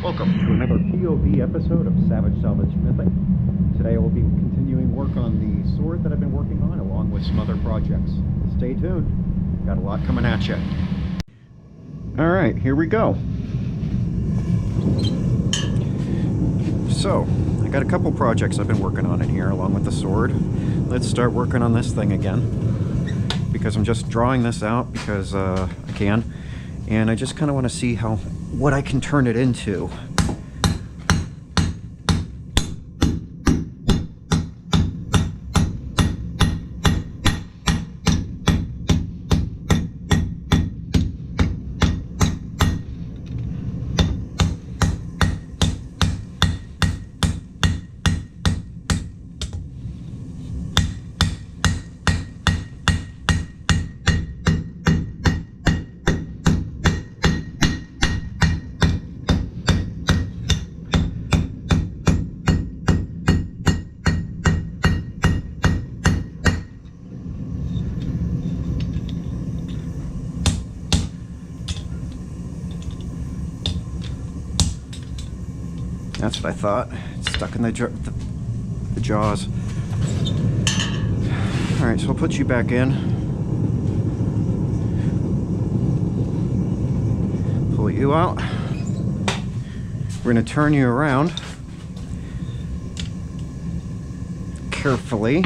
Welcome to another POV episode of Savage Salvage Smithing. Today I will be continuing work on the sword that I've been working on along with some other projects. Stay tuned. Got a lot coming at you. Alright, here we go. So, I got a couple projects I've been working on in here along with the sword. Let's start working on this thing again, because I'm just drawing this out because I can, and I just kind of want to see what I can turn it into. That's what I thought. It's stuck in the jaws. Alright, so I'll put you back in. Pull you out. We're going to turn you around. Carefully.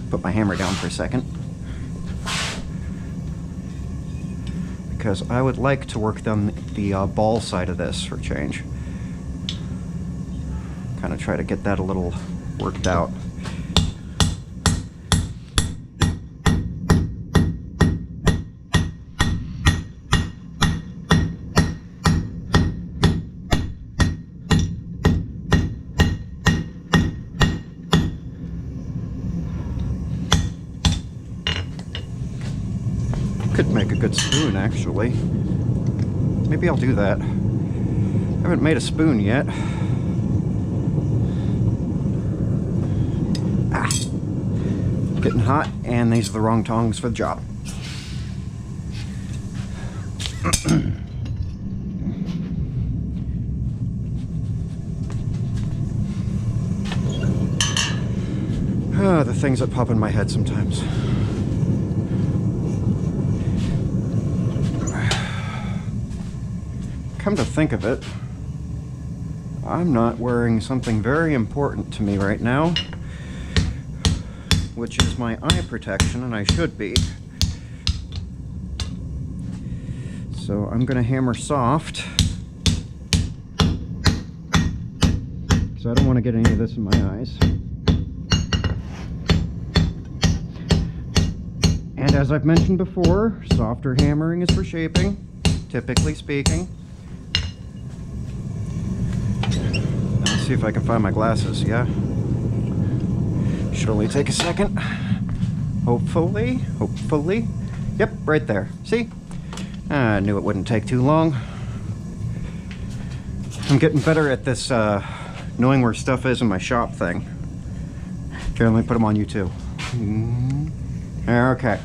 Put my hammer down for a second. Because I would like to work on the ball side of this for a change. Kind of try to get that a little worked out. Could make a good spoon, actually. Maybe I'll do that. I haven't made a spoon yet. Getting hot, and these are the wrong tongs for the job. The things that pop in my head sometimes. Come to think of it, I'm not wearing something very important to me right now, which is my eye protection, and I should be. So I'm going to hammer soft, because I don't want to get any of this in my eyes. And as I've mentioned before, softer hammering is for shaping, typically speaking. Now, let's see if I can find my glasses, yeah? Should only take a second. Hopefully. Yep, right there. See? I knew it wouldn't take too long. I'm getting better at this knowing where stuff is in my shop thing. Okay, let me put them on you too. Okay.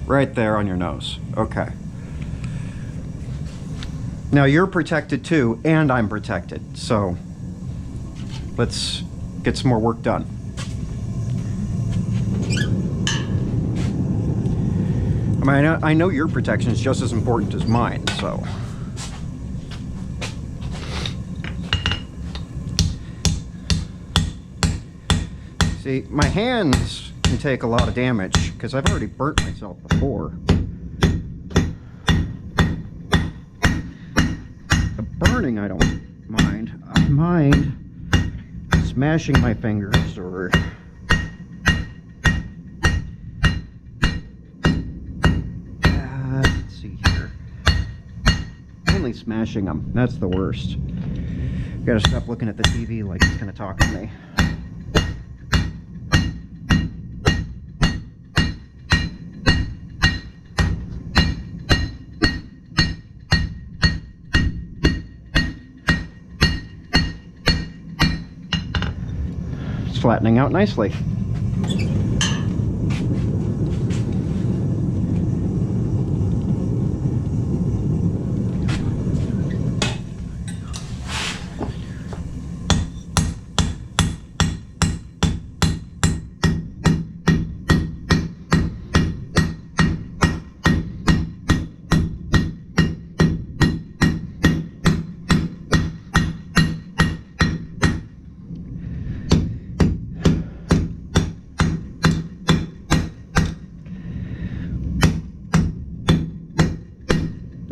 Right there on your nose. Okay. Now you're protected too, and I'm protected, so let's get some more work done. I mean, I know your protection is just as important as mine, so. See, my hands can take a lot of damage, because I've already burnt myself before. The burning I don't mind. I mind smashing my fingers or let's see here. Only smashing them. That's the worst. Gotta stop looking at the TV like it's gonna talk to me. Flattening out nicely.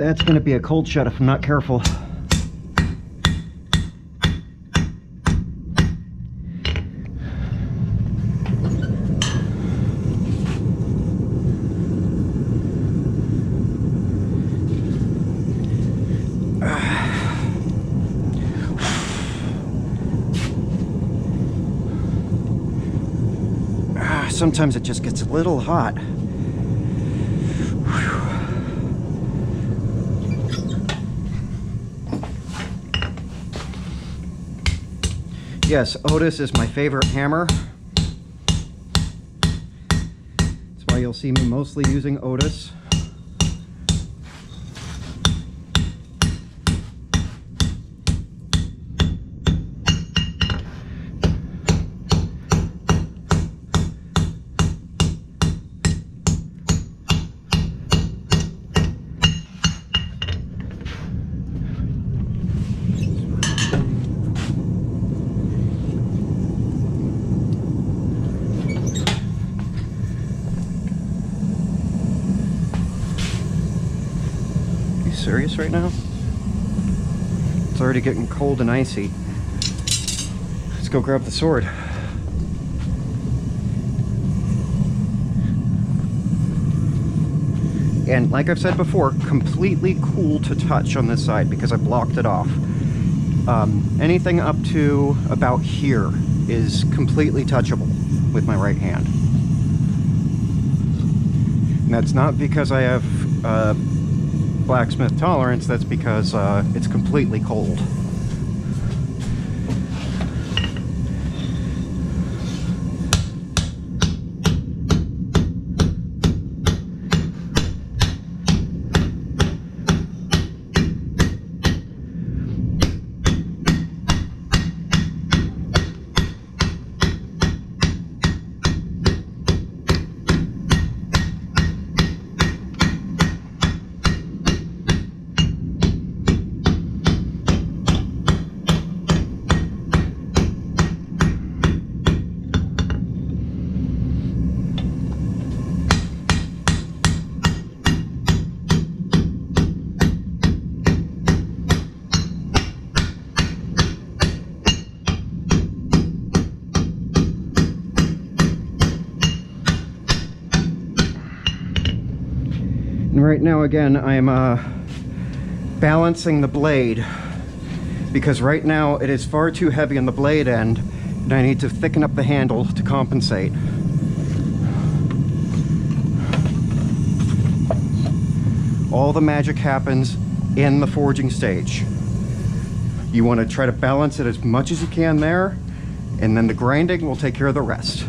That's going to be a cold shut if I'm not careful. Sometimes it just gets a little hot. Yes, Otis is my favorite hammer. That's why you'll see me mostly using Otis. Serious right now? It's already getting cold and icy. Let's go grab the sword. And like I've said before, completely cool to touch on this side because I blocked it off. Anything up to about here is completely touchable with my right hand. And that's not because I have blacksmith tolerance, that's because it's completely cold. And right now, again, I'm balancing the blade because right now it is far too heavy on the blade end and I need to thicken up the handle to compensate. All the magic happens in the forging stage. You want to try to balance it as much as you can there, and then the grinding will take care of the rest.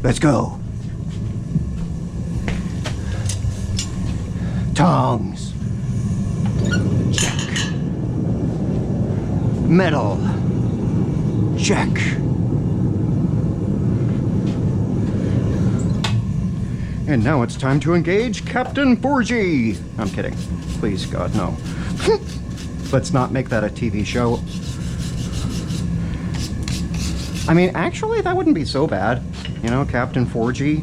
Let's go. Tongs. Check. Metal. Check. And now it's time to engage Captain Forgy. I'm kidding. Please, God, no. Let's not make that a TV show. I mean, actually, that wouldn't be so bad. You know, Captain Forgy.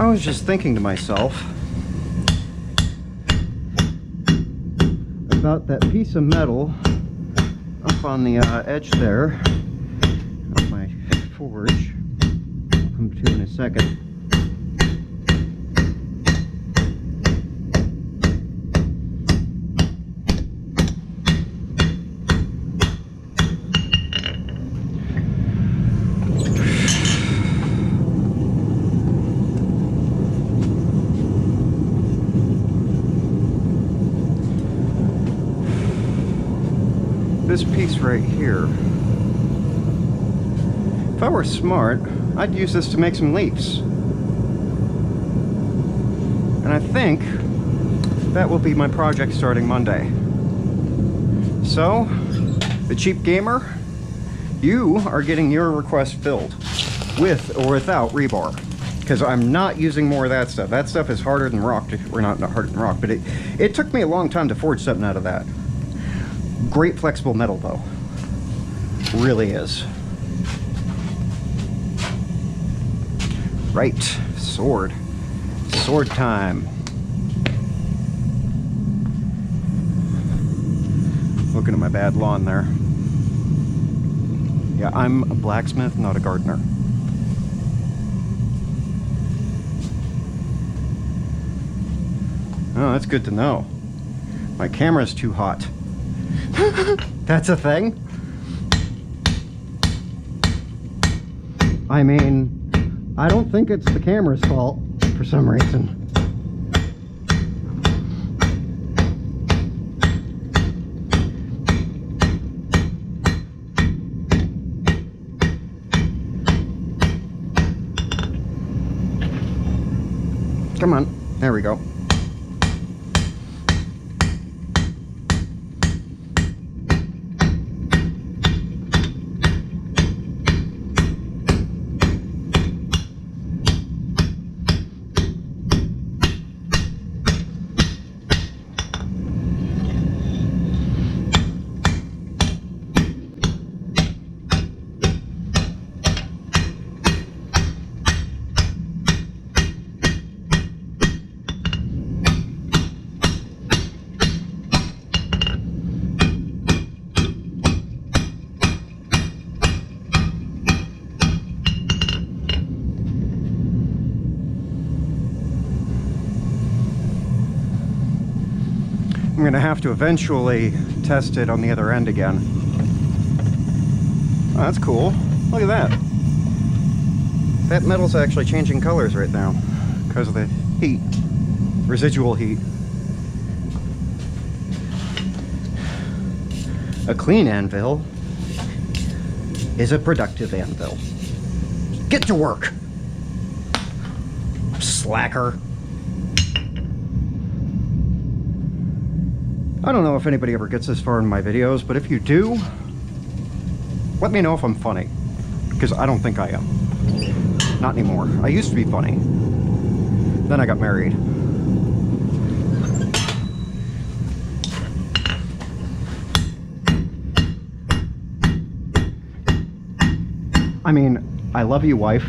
I was just thinking to myself about that piece of metal up on the edge there of my forge. I'll come to in a second. This piece right here, if I were smart, I'd use this to make some leaves. And I think that will be my project starting Monday. So, the cheap gamer, you are getting your request filled, with or without rebar. Because I'm not using more of that stuff. That stuff is harder than rock, or not harder than rock, but it took me a long time to forge something out of that. Great flexible metal though, really is. Right, sword time. Looking at my bad lawn there. Yeah, I'm a blacksmith, not a gardener. Oh, that's good to know. My camera's too hot. That's a thing? I mean, I don't think it's the camera's fault for some reason. Come on, there we go. I'm going to have to eventually test it on the other end again. Oh, that's cool. Look at that. That metal's actually changing colors right now because of the heat, residual heat. A clean anvil is a productive anvil. Get to work, slacker. I don't know if anybody ever gets this far in my videos, but if you do, let me know if I'm funny, because I don't think I am. Not anymore. I used to be funny. Then I got married. I mean, I love you, wife.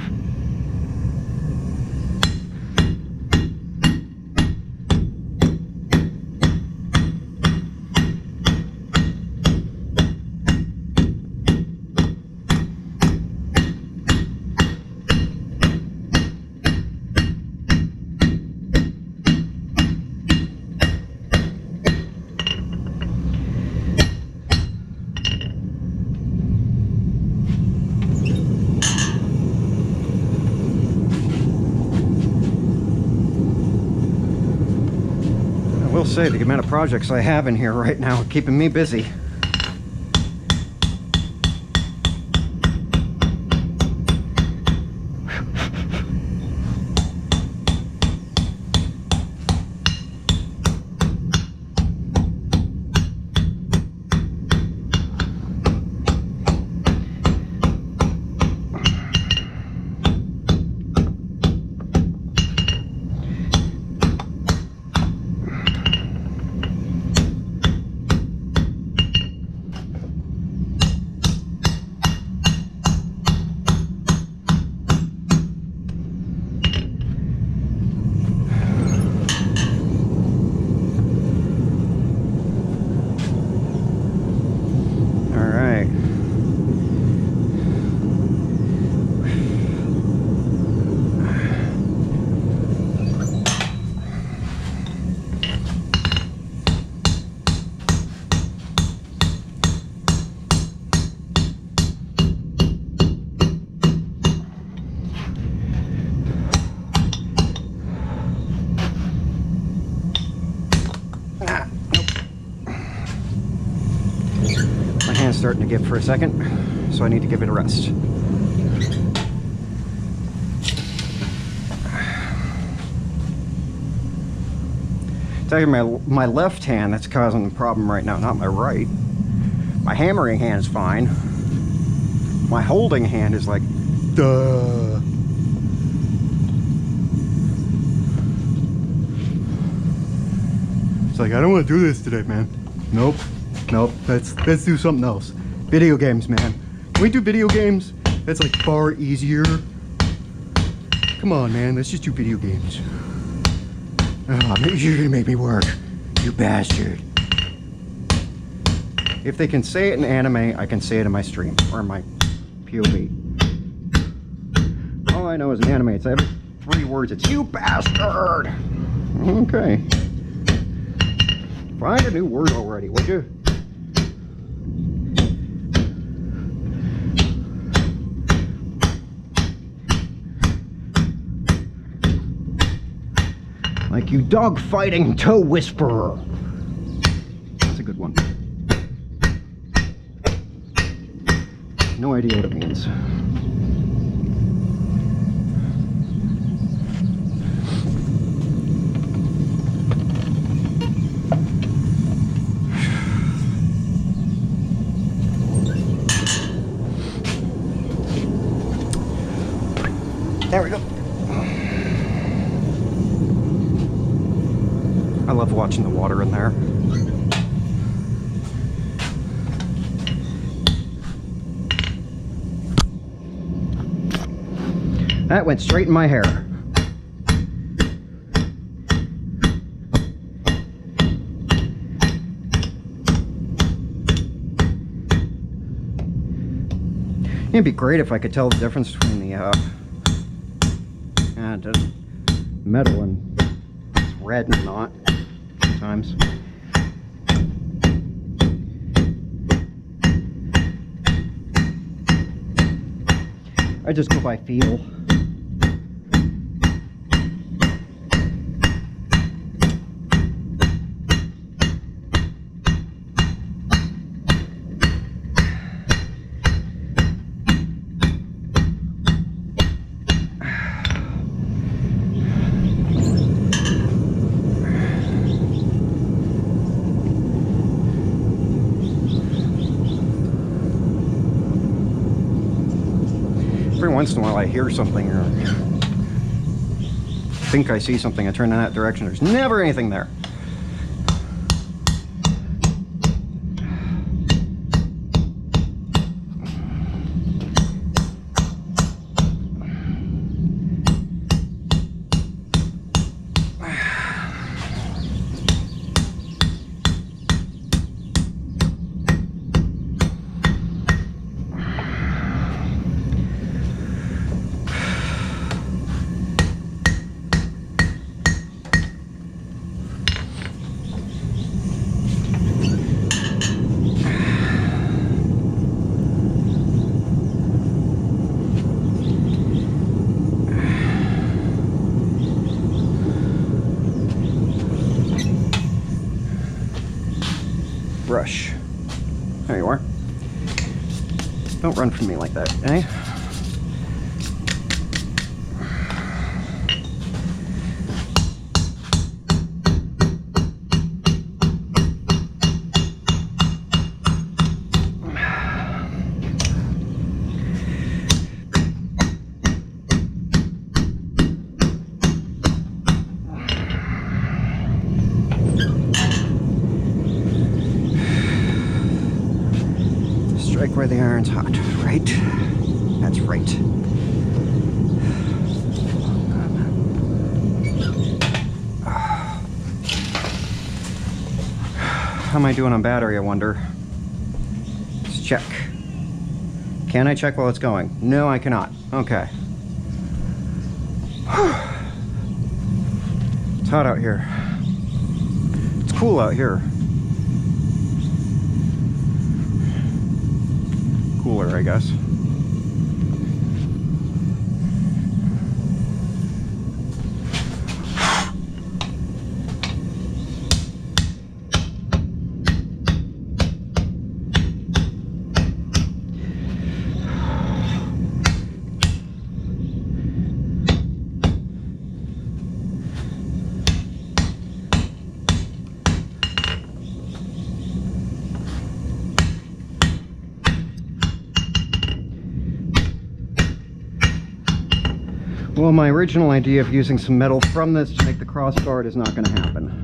I will say the amount of projects I have in here right now are keeping me busy. gift for a second, so I need to give it a rest. It's actually my left hand that's causing the problem right now, not my right. My hammering hand is fine. My holding hand is like, duh. It's like, I don't want to do this today, man. Nope. Let's do something else. Video games, man. Can we do video games? That's like far easier. Come on, man. Let's just do video games. Oh, you're gonna make me work, you bastard. If they can say it in anime, I can say it in my stream or in my POV. All I know is in anime, it's every 3 words. It's you bastard. Okay. Find a new word already, would you? Like you dog-fighting toe whisperer. That's a good one. No idea what it means. There we go. I love watching the water in there. That went straight in my hair. It'd be great if I could tell the difference between the metal and it's red and not sometimes. I just go by feel. Every once in a while I hear something or think I see something, I turn in that direction, there's never anything there. Brush. There you are. Don't run from me like that, eh? Strike where the iron's hot, right? That's right. How am I doing on battery, I wonder? Let's check. Can I check while it's going? No, I cannot. Okay. It's hot out here. It's cool out here. Cooler, I guess. Well, my original idea of using some metal from this to make the cross guard is not going to happen.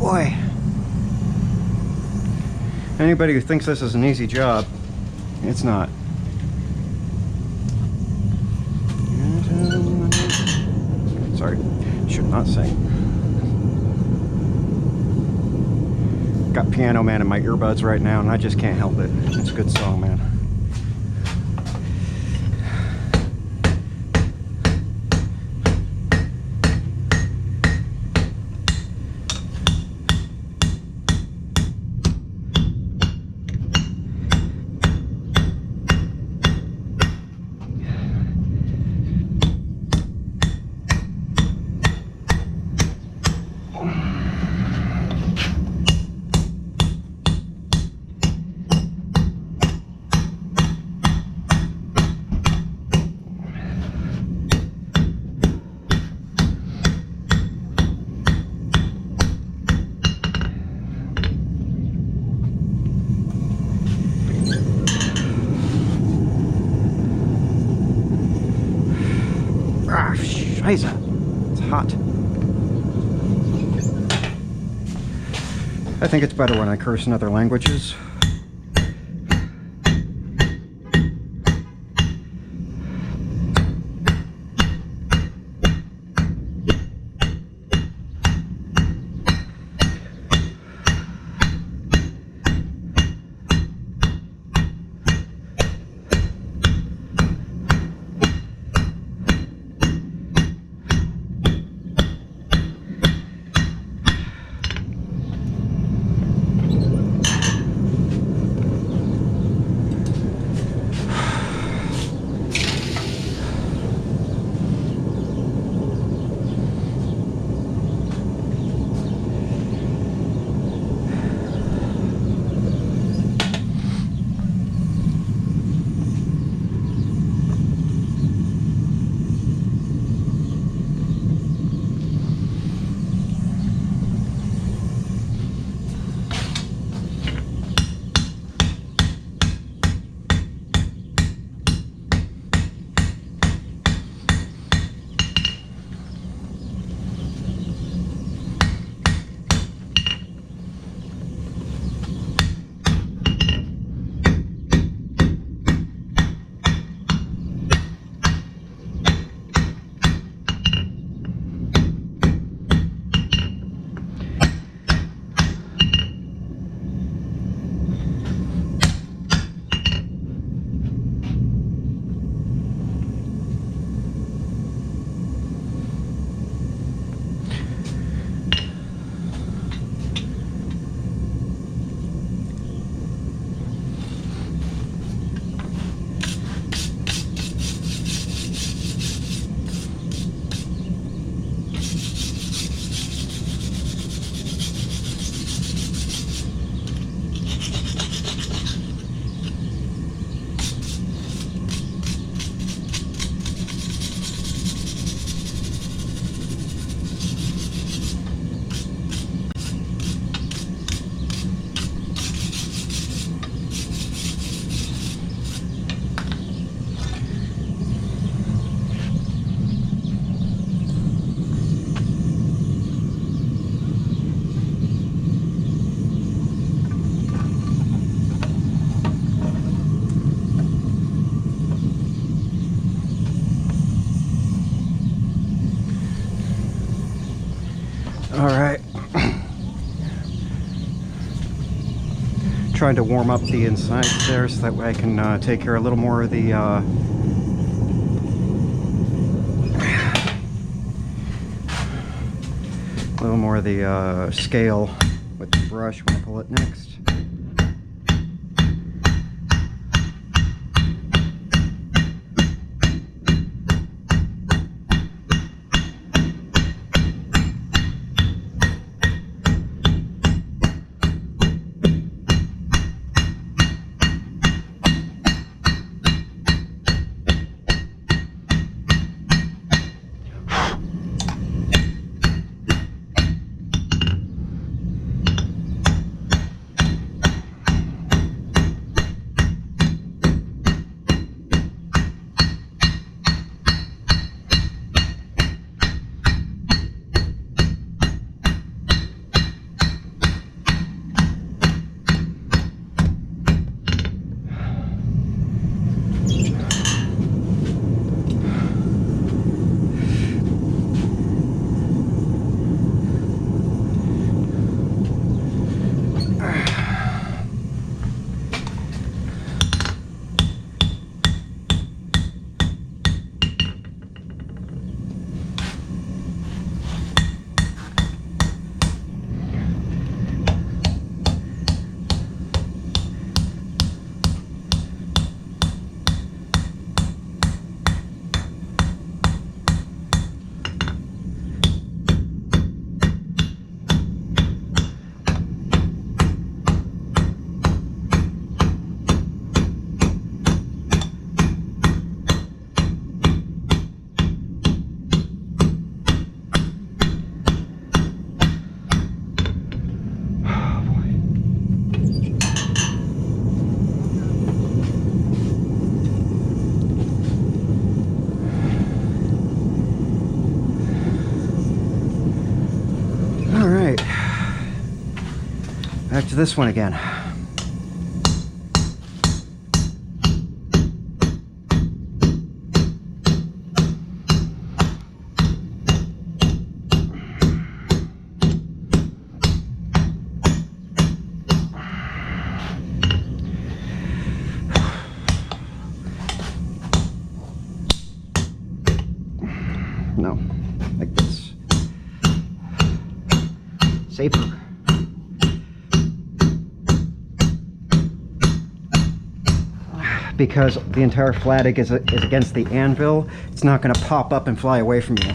Boy, anybody who thinks this is an easy job, it's not. Sorry, should not sing. Got Piano Man in my earbuds right now, and I just can't help it. It's a good song, man. Scheiße. It's hot. I think it's better when I curse in other languages. trying to warm up the inside there so that way I can take care of a little more of the scale with the brush when I pull it next. Back to this one again. No, like this. Safer. Because the entire flatic is against the anvil, it's not going to pop up and fly away from you.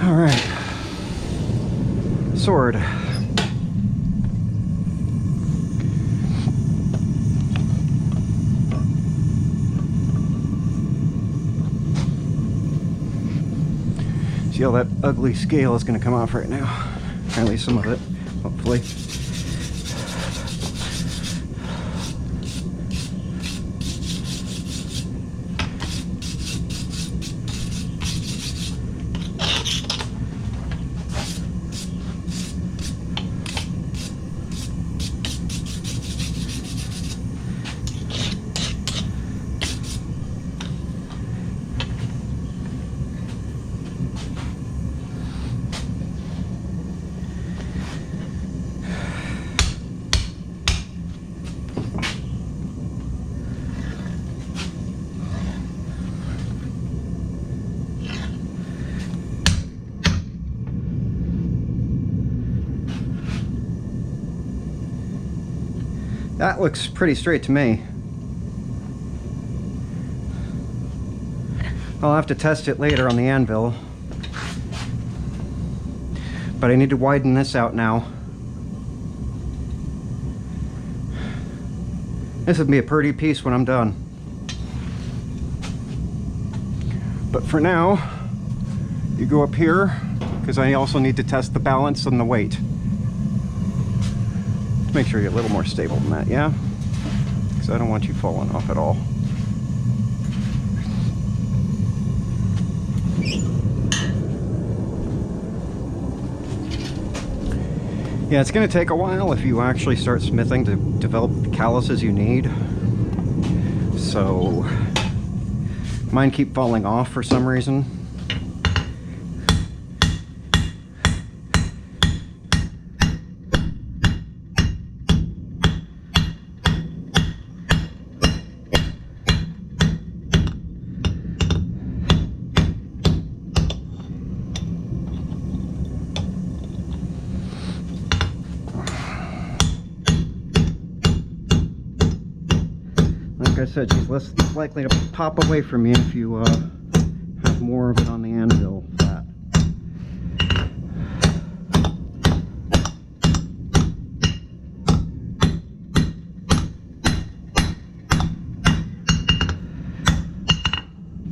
All right, sword. See how that ugly scale is going to come off right now. Or at least some of it, hopefully. That looks pretty straight to me. I'll have to test it later on the anvil. But I need to widen this out now. This would be a pretty piece when I'm done. But for now, you go up here, because I also need to test the balance and the weight. Make sure you're a little more stable than that, yeah? Because I don't want you falling off at all. Yeah, it's going to take a while if you actually start smithing to develop the calluses you need. So Mine keep falling off for some reason. Like I said, she's less likely to pop away from you if you have more of it on the anvil flat.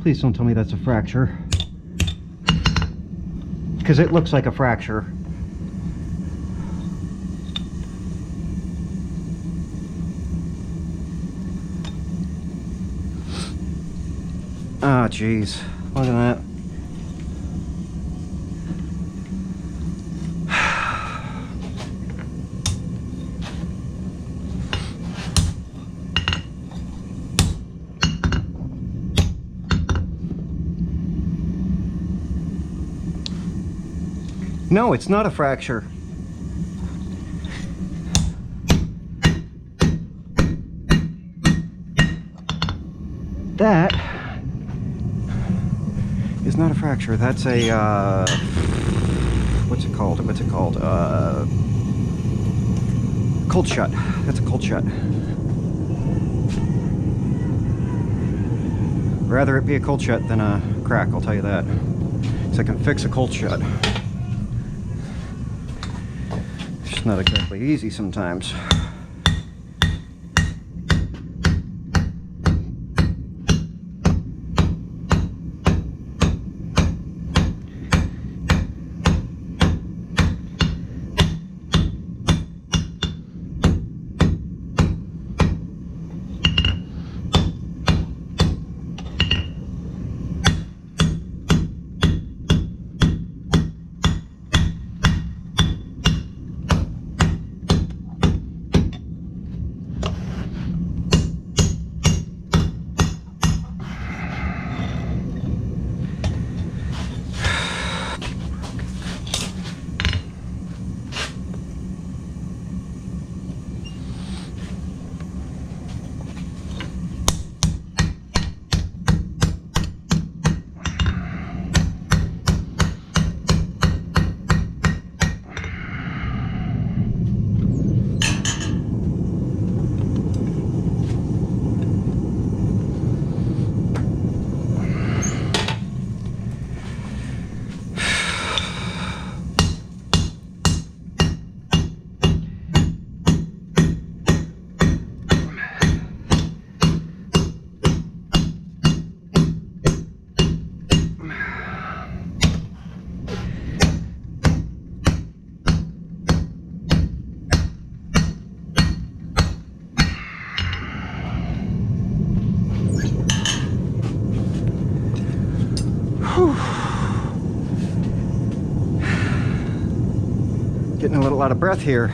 Please don't tell me that's a fracture, because it looks like a fracture. Ah, jeez. Look at that. No, it's not a fracture. That is not a fracture. That's a, what's it called? Cold shut. That's a cold shut. Rather it be a cold shut than a crack, I'll tell you that. So I can fix a cold shut. It's not exactly easy sometimes. Getting a little out of breath here.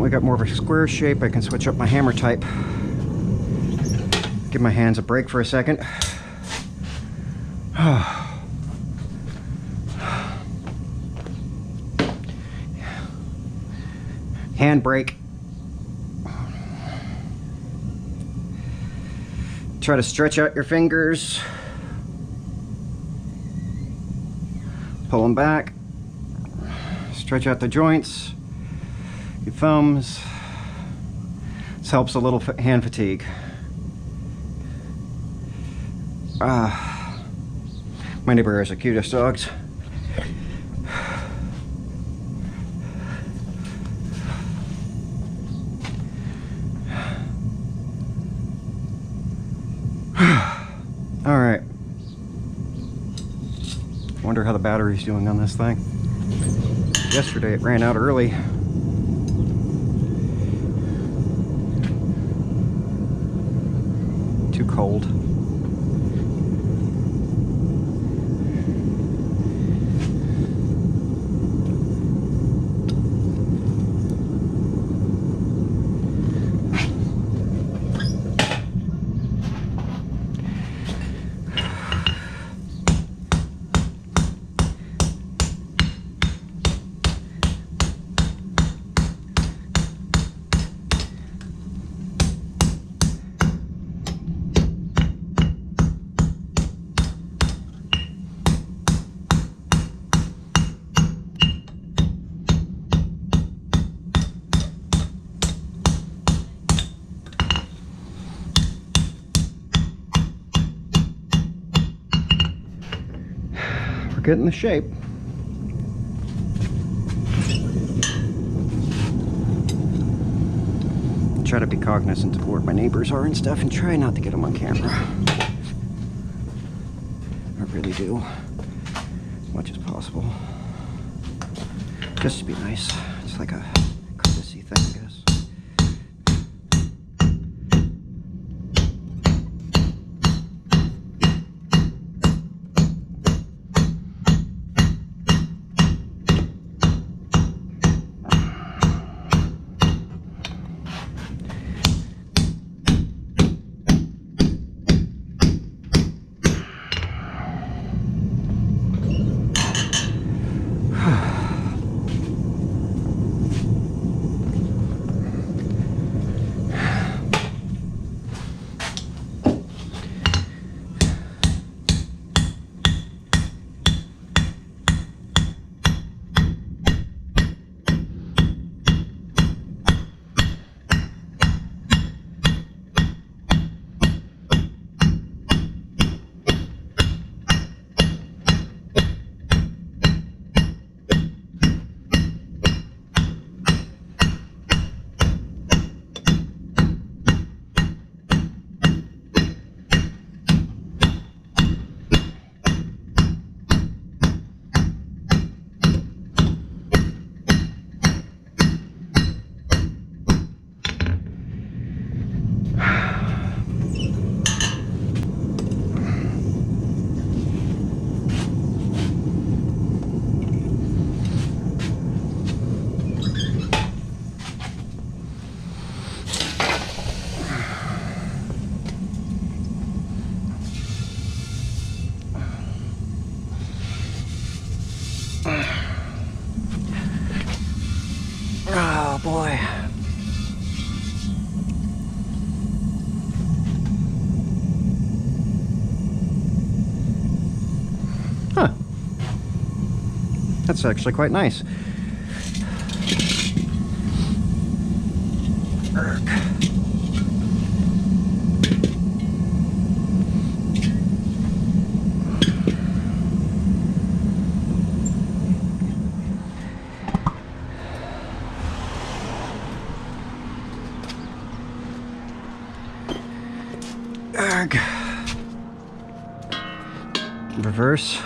I got more of a square shape. I can switch up my hammer type. Give my hands a break for a second. Hand brake. Try to stretch out your fingers. Pull them back. Stretch out the joints. Your thumbs. This helps a little hand fatigue. My neighbor has the cutest dogs. All right. how the battery's doing on this thing. Yesterday it ran out early. Too cold. Getting the shape. Try to be cognizant of where my neighbors are and stuff and try not to get them on camera. I really do. As much as possible. Just to be nice. It's like a courtesy thing, I guess. Oh boy. Huh. That's actually quite nice. Reverse.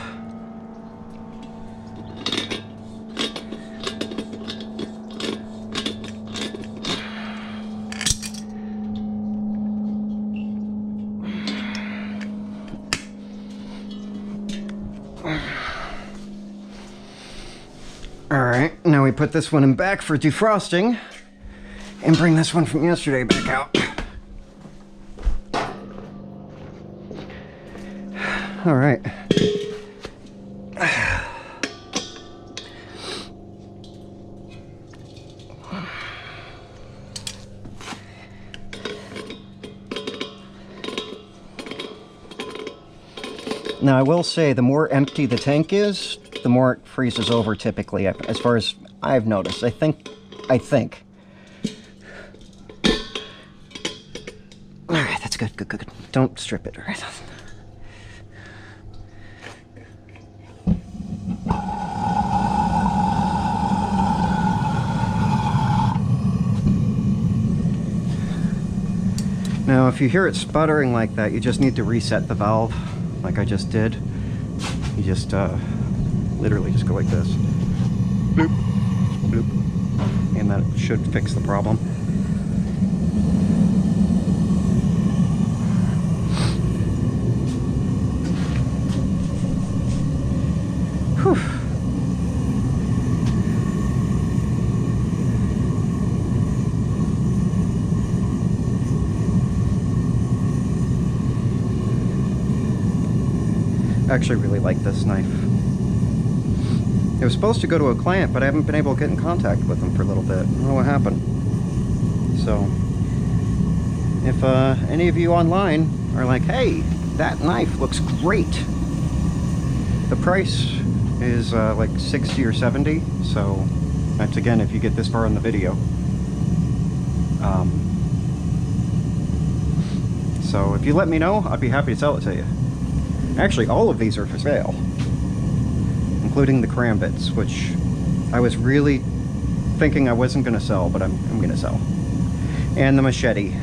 Alright, now we put this one in back for defrosting and bring this one from yesterday back out. Alright. Now I will say the more empty the tank is, the more it freezes over typically, as far as I've noticed. I think. Alright, that's good, good. Don't strip it, alright? Now, if you hear it sputtering like that, you just need to reset the valve, like I just did. You just literally just go like this. Bloop, bloop. And that should fix the problem. Whew. I actually really like this knife. It was supposed to go to a client, but I haven't been able to get in contact with them for a little bit. I don't know what happened. So, if any of you online are like, hey, that knife looks great. The price is like 60 or 70, so that's again if you get this far in the video. So if you let me know, I'd be happy to sell it to you. Actually, all of these are for sale, including the karambits, which I was really thinking I wasn't going to sell, but I'm going to sell. And the machete.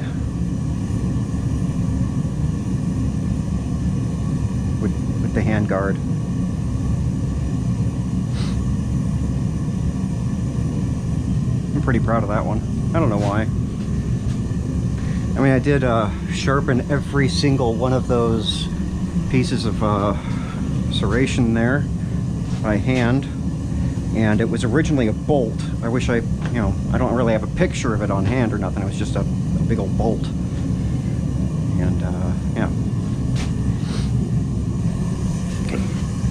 With the hand guard. I'm pretty proud of that one. I don't know why. I mean, I did sharpen every single one of those pieces of serration there by hand, and it was originally a bolt. I wish I don't really have a picture of it on hand or nothing. It was just a big old bolt. And yeah.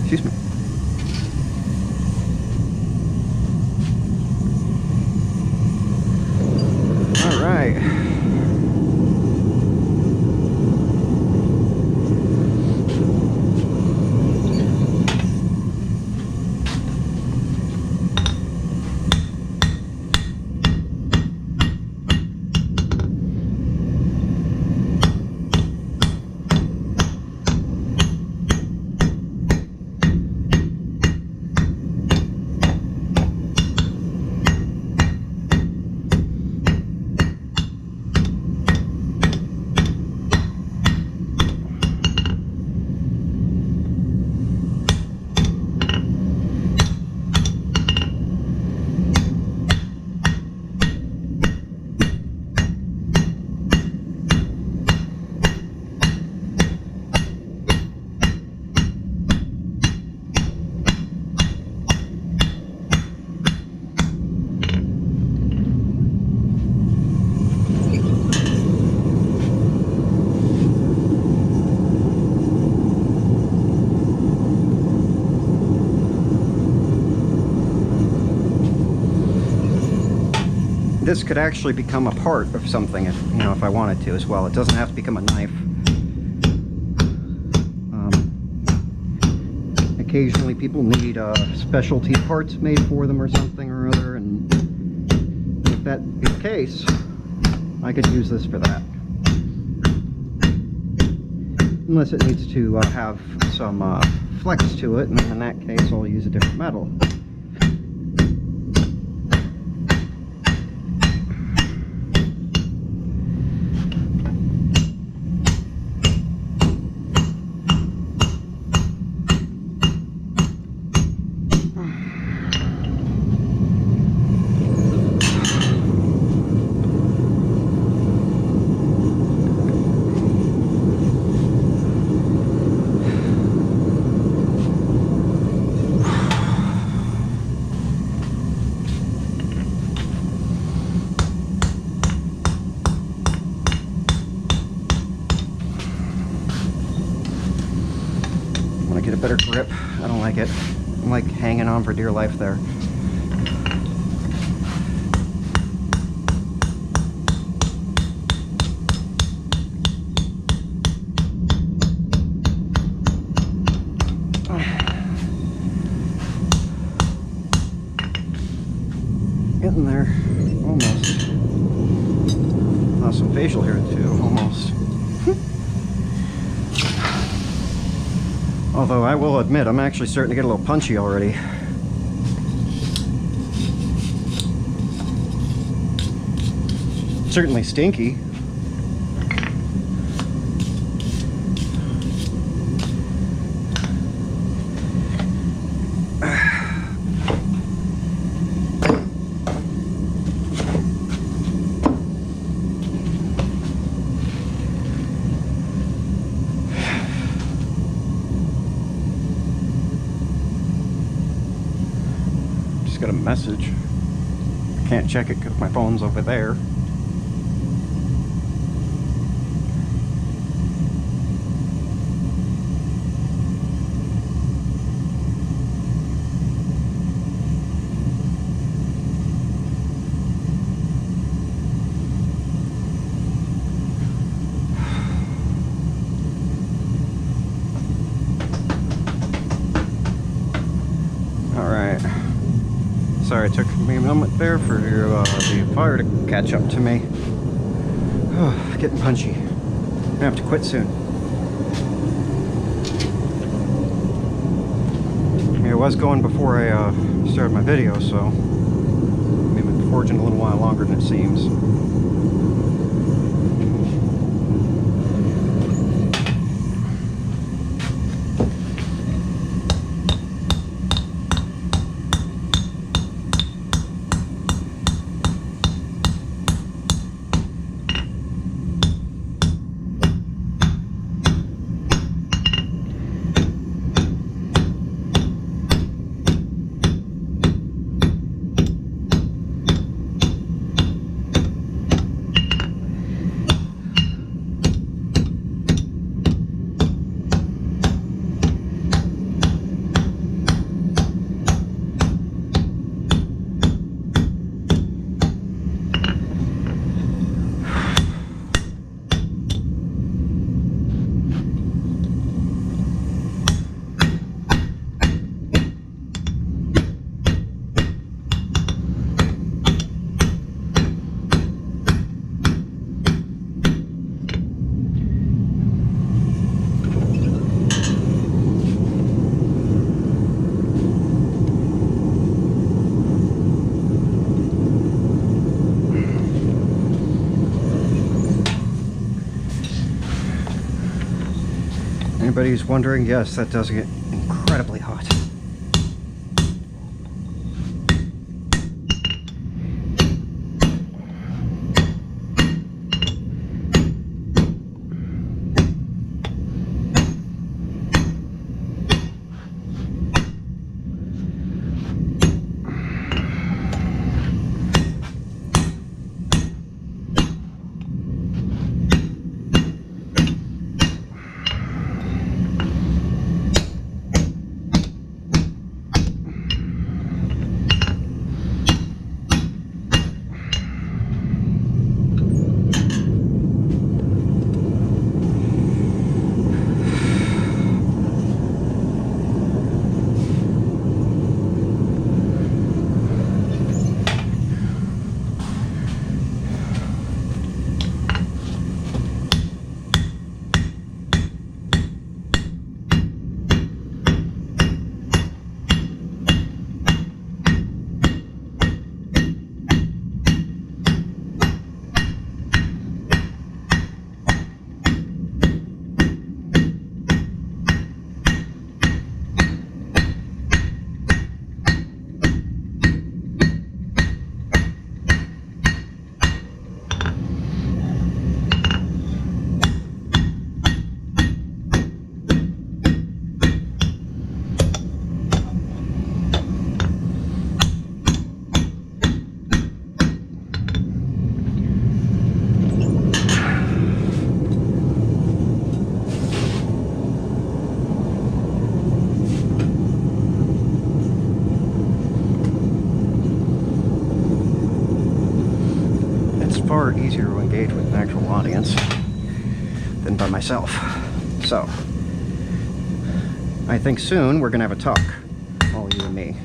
Excuse me. All right. This could actually become a part of something if I wanted to as well. It doesn't have to become a knife. Occasionally people need specialty parts made for them or something or other, and if that be the case, I could use this for that. Unless it needs to have some flex to it, and in that case I'll use a different metal. Get a better grip. I don't like it. I'm like hanging on for dear life there. Getting there. Almost. Lost some facial hair too. Almost. Although I will admit, I'm actually starting to get a little punchy already. Certainly stinky. Got a message. I can't check it because my phone's over there. Alright. Sorry, it took me a moment there for the fire to catch up to me. Oh, getting punchy. I'm gonna have to quit soon. It was going before I started my video, so maybe I've been forging a little while longer than it seems. Anybody who's wondering, yes, that does get incredibly hot. Far easier to engage with an actual audience than by myself. So, I think soon we're gonna have a talk, all you and me.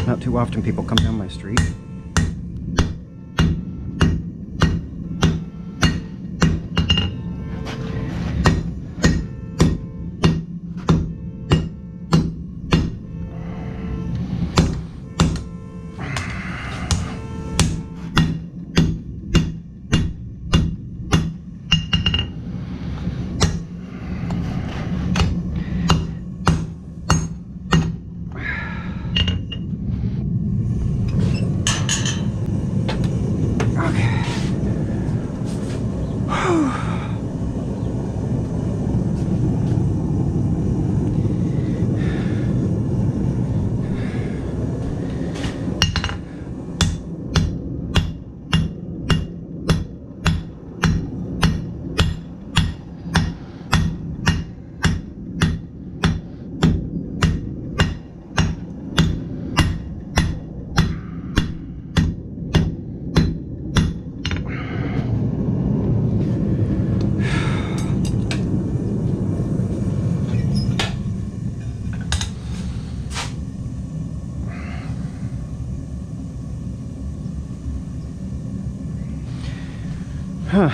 Not too often people come down my street. Huh.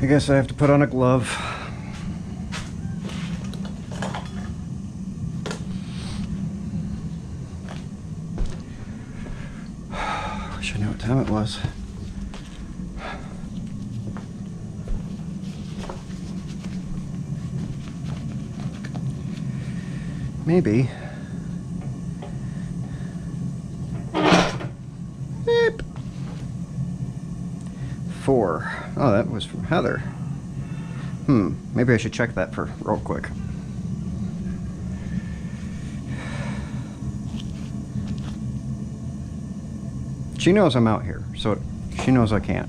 I guess I have to put on a glove. Wish I knew what time it was. Maybe. Beep. 4. Oh, that was from Heather. Maybe I should check that for real quick. She knows I'm out here, so she knows I can't.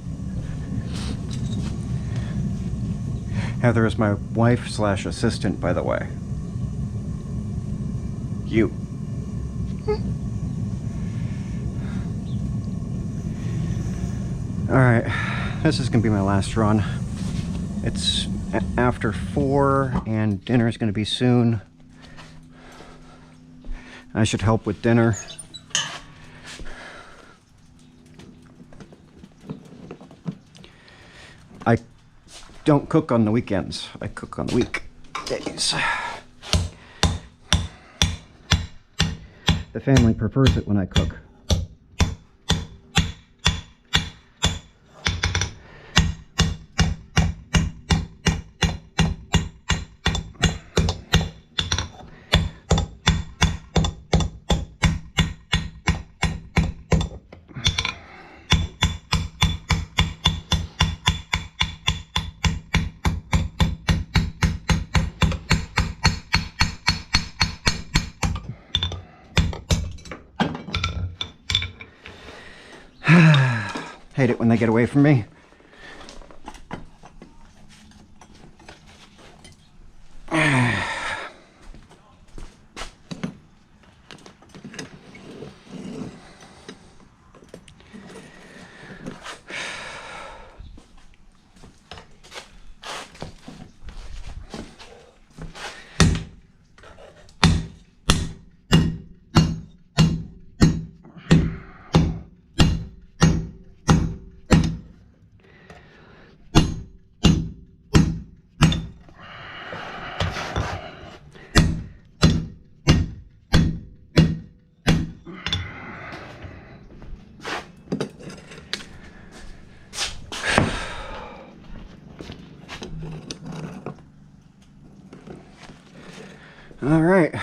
Heather is my wife/assistant, by the way. You. Alright, this is gonna be my last run. It's after 4 and dinner is gonna be soon. I should help with dinner. I don't cook on the weekends, I cook on the weekdays. The family prefers it when I cook. Hate it when they get away from me. All right.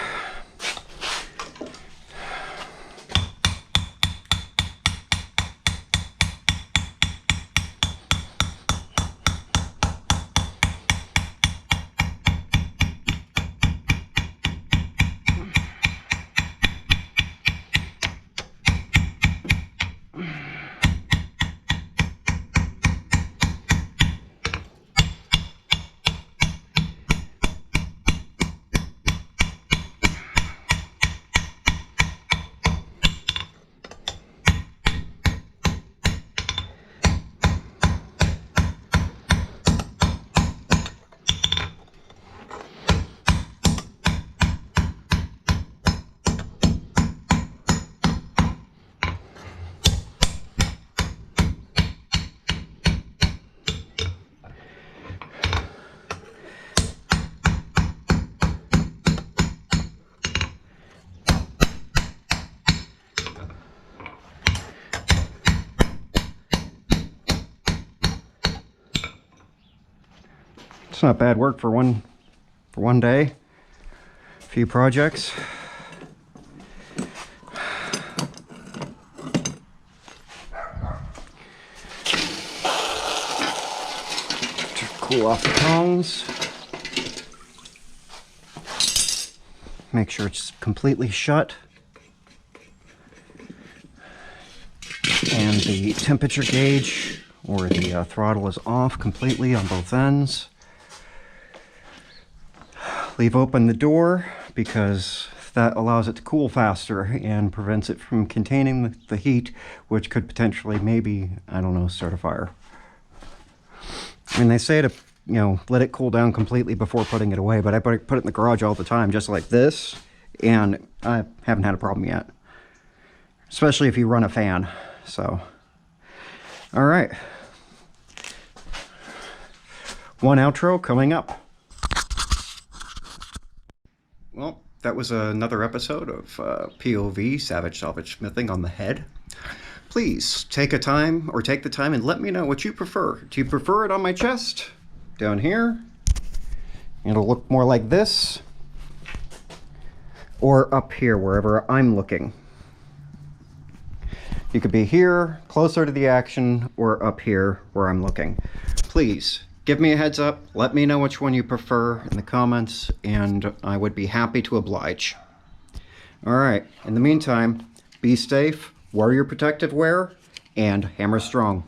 It's not bad work for one day. A few projects. To cool off the tongs. Make sure it's completely shut. And the temperature gauge or the throttle is off completely on both ends. Leave open the door because that allows it to cool faster and prevents it from containing the heat, which could potentially, maybe, I don't know, start a fire. I mean, they say to, you know, let it cool down completely before putting it away, but I put it in the garage all the time, just like this, and I haven't had a problem yet. Especially if you run a fan, so. All right. One outro coming up. Well, that was another episode of POV, Savage Smithing on the head. Please take the time and let me know what you prefer. Do you prefer it on my chest? Down here? It'll look more like this? Or up here, wherever I'm looking? You could be here, closer to the action, or up here, where I'm looking. Please, give me a heads up, let me know which one you prefer in the comments, and I would be happy to oblige. Alright, in the meantime, be safe, wear your protective wear, and hammer strong.